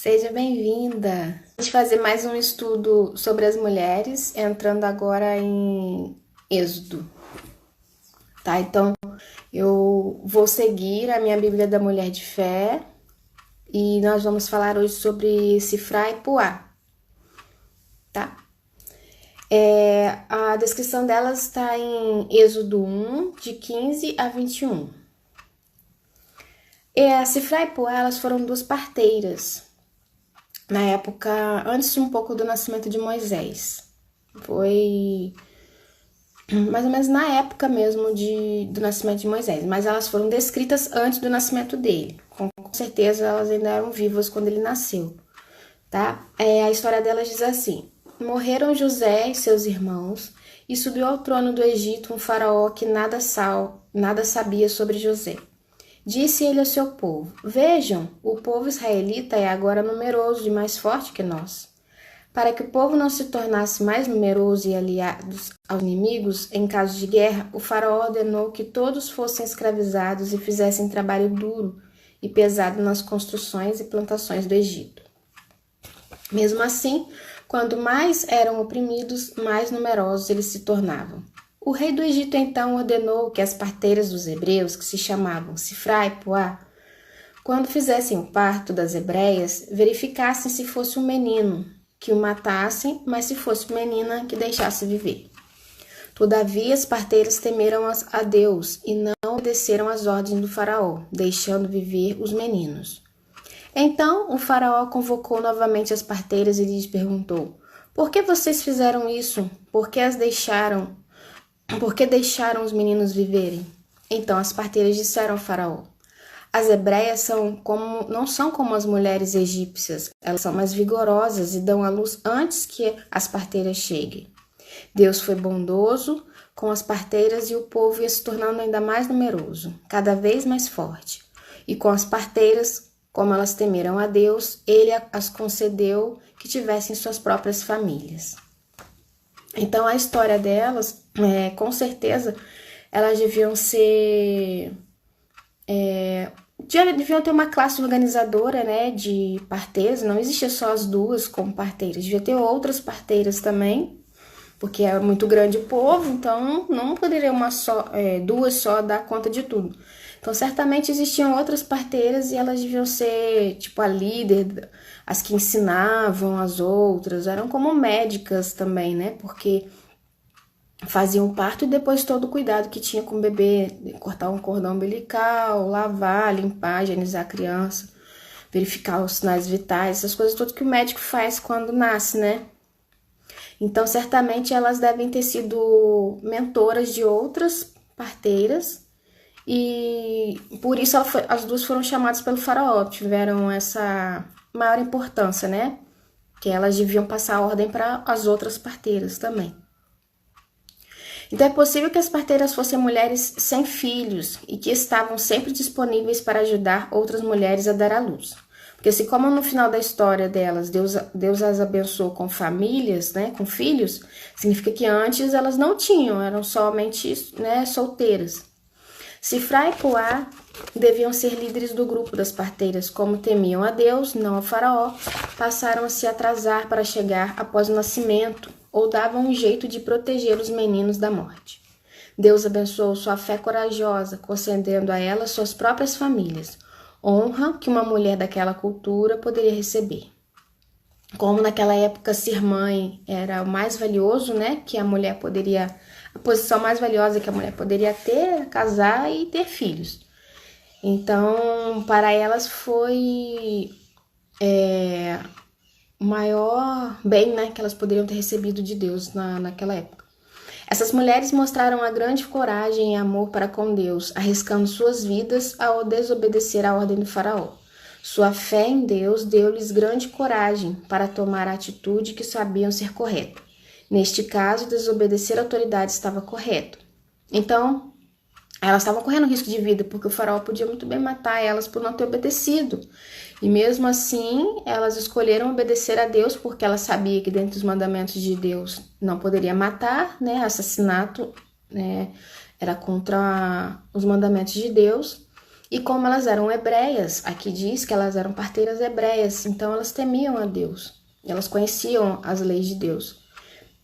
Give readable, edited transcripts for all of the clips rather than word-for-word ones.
Seja bem-vinda! Vamos fazer mais um estudo sobre as mulheres, entrando agora em Êxodo, tá? Então, eu vou seguir a minha Bíblia da Mulher de Fé e nós vamos falar hoje sobre Sifrá e Puá, tá? A descrição delas está em Êxodo 1, de 15 a 21. A Sifrá e Puá, elas foram duas parteiras, na época, antes um pouco do nascimento de Moisés. Foi mais ou menos na época mesmo do nascimento de Moisés, mas elas foram descritas antes do nascimento dele. Com certeza elas ainda eram vivas quando ele nasceu, tá? A história delas diz assim: morreram José e seus irmãos, e subiu ao trono do Egito um faraó que nada sabia sobre José. Disse ele ao seu povo: vejam, o povo israelita é agora numeroso e mais forte que nós. Para que o povo não se tornasse mais numeroso e aliados aos inimigos, em caso de guerra, o faraó ordenou que todos fossem escravizados e fizessem trabalho duro e pesado nas construções e plantações do Egito. Mesmo assim, quanto mais eram oprimidos, mais numerosos eles se tornavam. O rei do Egito então ordenou que as parteiras dos hebreus, que se chamavam Sifrá e Puá, quando fizessem o parto das hebreias, verificassem se fosse um menino, que o matassem, mas se fosse menina, que deixasse viver. Todavia, as parteiras temeram a Deus e não obedeceram às ordens do faraó, deixando viver os meninos. Então, o faraó convocou novamente as parteiras e lhes perguntou: por que vocês fizeram isso? Por que deixaram os meninos viverem? Então as parteiras disseram ao faraó: as hebreias não são como as mulheres egípcias, elas são mais vigorosas e dão à luz antes que as parteiras cheguem. Deus foi bondoso com as parteiras e o povo ia se tornando ainda mais numeroso, cada vez mais forte. E com as parteiras, como elas temeram a Deus, ele as concedeu que tivessem suas próprias famílias. Então a história delas, com certeza, elas deviam ser... deviam ter uma classe organizadora, né, de parteiras. Não existia só as duas como parteiras, devia ter outras parteiras também, porque é muito grande o povo, então não poderia duas só dar conta de tudo. Então certamente existiam outras parteiras e elas deviam ser tipo a líder, as que ensinavam as outras, eram como médicas também, né, porque faziam o parto e depois todo o cuidado que tinha com o bebê, cortar um cordão umbilical, lavar, limpar, higienizar a criança, verificar os sinais vitais, essas coisas todas que o médico faz quando nasce, né? Então, certamente elas devem ter sido mentoras de outras parteiras e por isso as duas foram chamadas pelo faraó, tiveram essa maior importância, né? Que elas deviam passar a ordem para as outras parteiras também. Então é possível que as parteiras fossem mulheres sem filhos e que estavam sempre disponíveis para ajudar outras mulheres a dar à luz. Porque se como no final da história delas, Deus as abençoou com famílias, né, com filhos, significa que antes elas não tinham, eram somente, né, solteiras. Sifrá e Puá deviam ser líderes do grupo das parteiras, como temiam a Deus, não ao faraó, passaram a se atrasar para chegar após o nascimento, ou davam um jeito de proteger os meninos da morte. Deus abençoou sua fé corajosa, concedendo a elas suas próprias famílias, honra que uma mulher daquela cultura poderia receber. Como naquela época ser mãe era o mais valioso, né, que a mulher poderia, a posição mais valiosa que a mulher poderia ter, casar e ter filhos. Então, para elas foi o maior bem, né, que elas poderiam ter recebido de Deus naquela época. Essas mulheres mostraram a grande coragem e amor para com Deus, arriscando suas vidas ao desobedecer à ordem do faraó. Sua fé em Deus deu-lhes grande coragem para tomar a atitude que sabiam ser correta. Neste caso, desobedecer à autoridade estava correto. Então, elas estavam correndo risco de vida, porque o faraó podia muito bem matar elas por não ter obedecido. E mesmo assim, elas escolheram obedecer a Deus, porque ela sabia que dentro dos mandamentos de Deus não poderia matar, né? Assassinato, né, era contra os mandamentos de Deus. E como elas eram hebreias, aqui diz que elas eram parteiras hebreias, então elas temiam a Deus, elas conheciam as leis de Deus.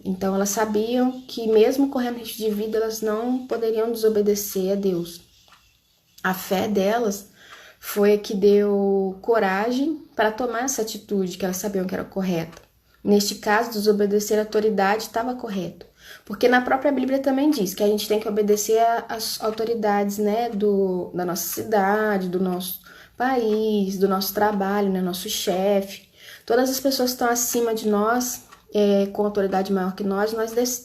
Então elas sabiam que mesmo correndo risco de vida, elas não poderiam desobedecer a Deus. A fé delas foi a que deu coragem para tomar essa atitude que elas sabiam que era correta. Neste caso, desobedecer a autoridade estava correto. Porque na própria Bíblia também diz que a gente tem que obedecer às autoridades, né, da nossa cidade, do nosso país, do nosso trabalho, né, nosso chefe. Todas as pessoas que estão acima de nós, com autoridade maior que nós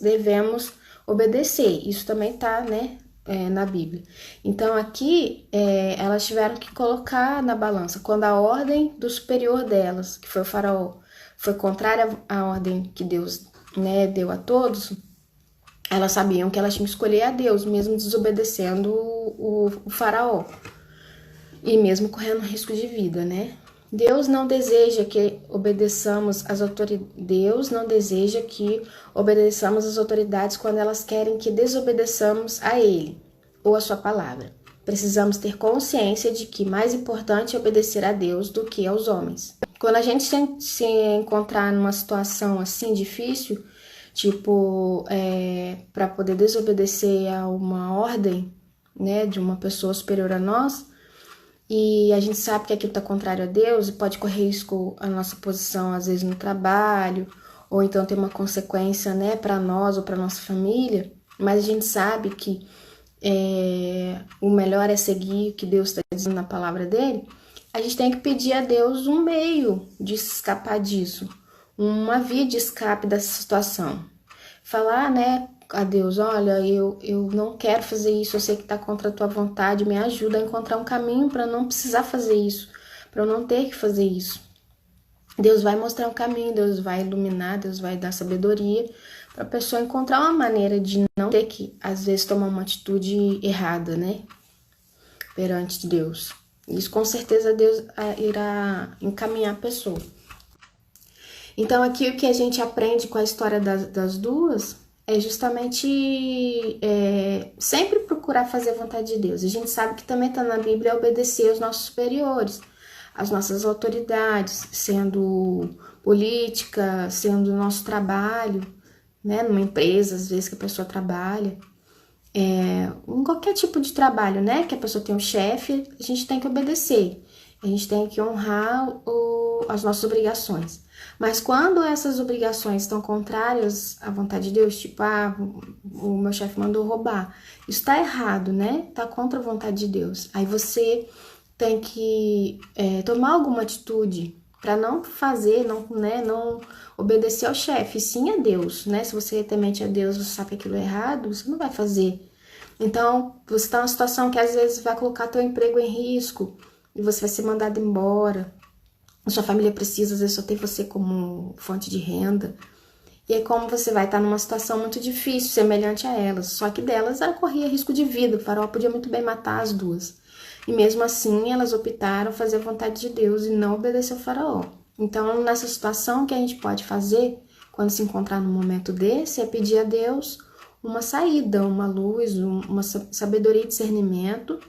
devemos obedecer. Isso também está, né, na Bíblia. Então aqui elas tiveram que colocar na balança quando a ordem do superior delas, que foi o faraó, foi contrária à ordem que Deus, né, deu a todos. Elas sabiam que elas tinham que escolher a Deus, mesmo desobedecendo o faraó e mesmo correndo risco de vida, né? Deus não deseja que obedeçamos às autoridades. Deus não deseja que obedeçamos às autoridades quando elas querem que desobedeçamos a Ele ou a sua palavra. Precisamos ter consciência de que mais importante é obedecer a Deus do que aos homens. Quando a gente se encontrar numa situação assim difícil, tipo, para poder desobedecer a uma ordem, né, de uma pessoa superior a nós, e a gente sabe que aquilo está contrário a Deus e pode correr risco a nossa posição, às vezes, no trabalho, ou então ter uma consequência, né, para nós ou para nossa família, mas a gente sabe que o melhor é seguir o que Deus está dizendo na palavra dele. A gente tem que pedir a Deus um meio de se escapar disso, uma via de escape dessa situação. Falar, né, a Deus, olha, eu não quero fazer isso, eu sei que está contra a tua vontade, me ajuda a encontrar um caminho para não precisar fazer isso, para eu não ter que fazer isso. Deus vai mostrar um caminho, Deus vai iluminar, Deus vai dar sabedoria para a pessoa encontrar uma maneira de não ter que, às vezes, tomar uma atitude errada, né, perante Deus. Isso com certeza Deus irá encaminhar a pessoa. Então aqui o que a gente aprende com a história das duas é justamente sempre procurar fazer a vontade de Deus. A gente sabe que também está na Bíblia obedecer aos nossos superiores, às nossas autoridades, sendo política, sendo nosso trabalho, né, numa empresa, às vezes que a pessoa trabalha. Em qualquer tipo de trabalho, né, que a pessoa tem um chefe, a gente tem que obedecer, a gente tem que honrar as nossas obrigações. Mas quando essas obrigações estão contrárias à vontade de Deus, tipo, o meu chefe mandou roubar, isso tá errado, né, tá contra a vontade de Deus. Aí você tem que tomar alguma atitude para não fazer, não obedecer ao chefe, sim a Deus, né? Se você é temente a Deus, você sabe que aquilo é errado, você não vai fazer. Então, você está numa situação que às vezes vai colocar teu emprego em risco e você vai ser mandado embora. A sua família precisa, às vezes só tem você como fonte de renda. E aí como você vai estar numa situação muito difícil, semelhante a elas. Só que delas ela corria risco de vida, o faraó podia muito bem matar as duas. E mesmo assim, elas optaram fazer a vontade de Deus e não obedecer ao faraó. Então, nessa situação, o que a gente pode fazer, quando se encontrar num momento desse, é pedir a Deus uma saída, uma luz, uma sabedoria e discernimento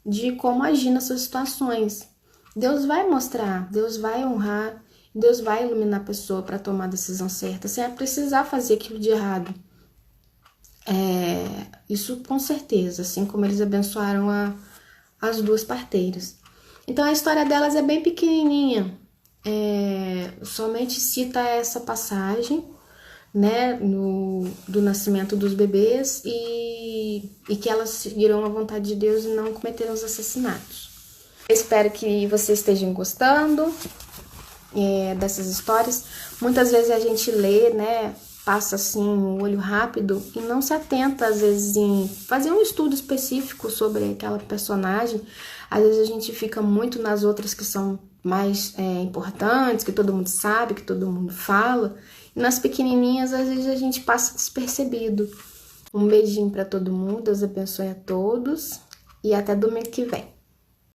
de como agir nessas situações. Deus vai mostrar, Deus vai honrar, Deus vai iluminar a pessoa para tomar a decisão certa, sem precisar fazer aquilo de errado. Isso com certeza, assim como eles abençoaram as duas parteiras. Então a história delas é bem pequenininha, somente cita essa passagem, né, do nascimento dos bebês e que elas seguiram a vontade de Deus e não cometeram os assassinatos. Eu espero que vocês estejam gostando dessas histórias. Muitas vezes a gente lê, né, passa assim um olho rápido e não se atenta às vezes em fazer um estudo específico sobre aquela personagem. Às vezes a gente fica muito nas outras que são mais importantes, que todo mundo sabe, que todo mundo fala. E nas pequenininhas às vezes a gente passa despercebido. Um beijinho para todo mundo, Deus abençoe a todos e até domingo que vem.